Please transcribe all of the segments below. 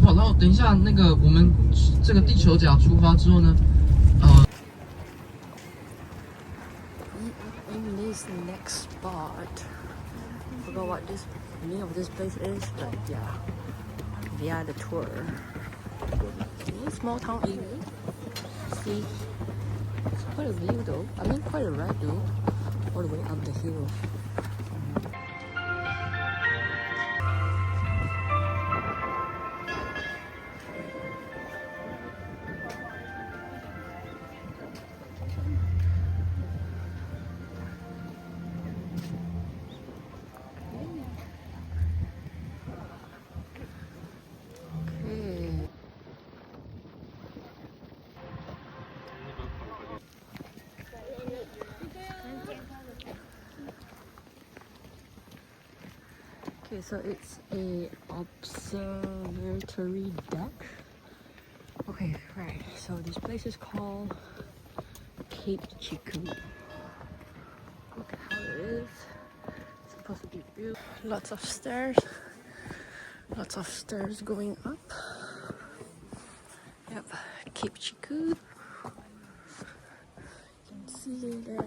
好，然后等一下，那个我们这个地球角出发之后呢，In this next spot, I forgot what this name of this place is, but yeah, via the tour. Okay, small town area. See, it's quite a view though. I mean, quite a ride though, all the way up the hill. Okay, so it's a observatory deck. Okay, right. So this place is called Cape Chikyu. Look at how it is. It's supposed to be beautiful. Lots of stairs. Lots of stairs going up. Yep, Cape Chikyu. You can see it there.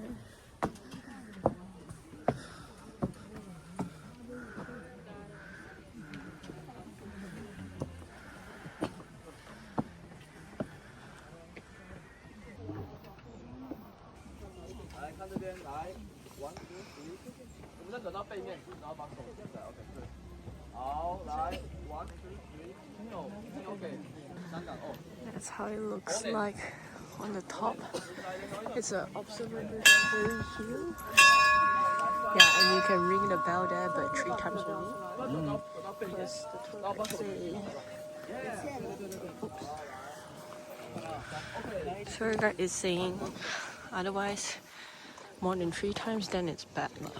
That's how it looks like on the top. It's an observatory hill. Yeah, and you can ring the bell there, but 3 times only. Plus the tour guide say, oops. Tour guide is saying otherwise more than 3 times, then it's bad luck.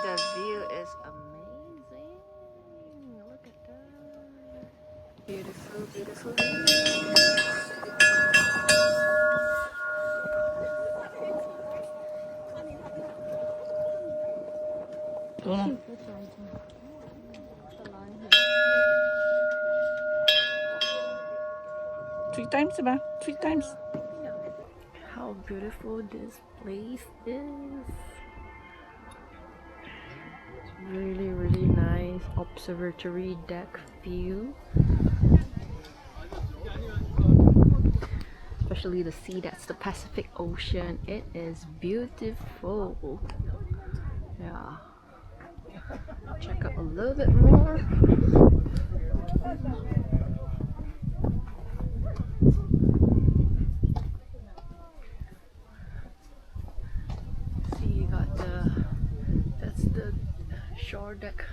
The view is amazing. Look at that. Beautiful, beautiful view. Three times, ba? 3 times. How beautiful this place is. It's really, really nice observatory deck view. Especially the sea, that's the Pacific Ocean. It is beautiful. Yeah. Check out a little bit more. See, you got that's the shore deck.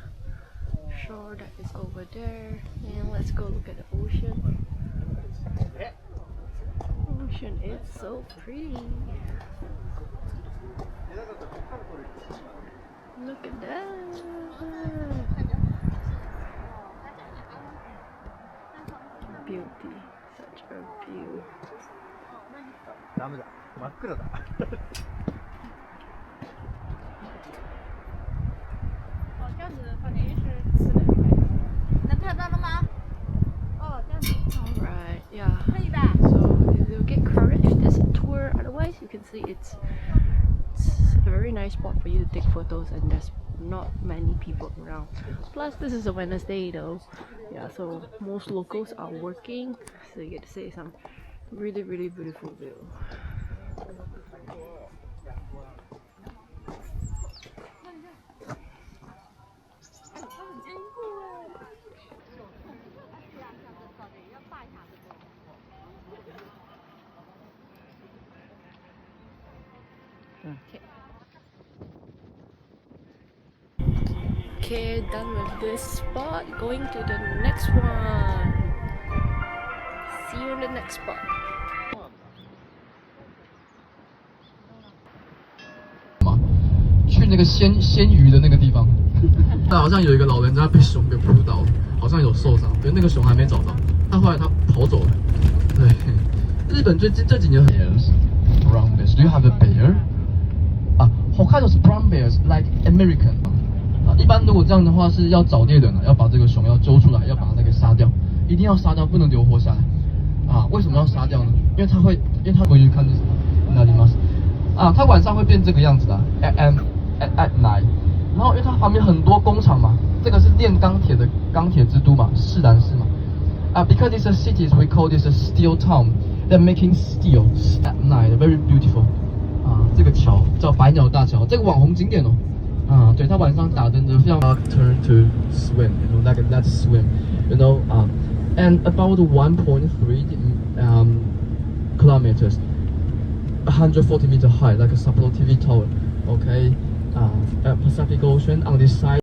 Shore deck is over there. And let's go look at the ocean. Ocean is so pretty. Look at that. Beauty. Such a view. ダメだ。真っ暗だ。哦，这样子反正也是吃的。能看到了吗？哦，这样子。Alright, yeah. 可以吧？ So you'll get crowded if there's a tour. Otherwise, you can see it's a very nice spot for you to take photos, and there's not many people around. Plus, this is a Wednesday though. Yeah, so most locals are working, so you get to see some really, really beautiful view. Okay. Okay, done with this spot. Going to the next one. See you in the next spot. 去那个鲜鱼的那个地方，那好像有一个老人家被熊给扑倒了，好像有受伤，因为那个熊还没找到，后来他跑走了。对，日本这几年很 brown bears. Do you have a bear? Hokkaido's brown bears like American. 一般如果这样的话是要找猎人要把这个熊要揪出来，要把它给杀掉，一定要杀掉，不能留活下来。为什么要杀掉呢？因为它回去看那里吗？它晚上会变这个样子的 at night， 然后因为它旁边很多工厂嘛，这个是炼钢铁的钢铁之都嘛，释然市嘛。Because it's a city, we call this a steel town. They're making steel at night, very beautiful. 这个桥叫百鸟大桥，这个网红景点哦。对，它晚上打灯的非常。Turn to swim, like let's swim, and about 1.3 kilometers, 140 meter high, like a Sapporo TV tower. Okay, Pacific Ocean on this side.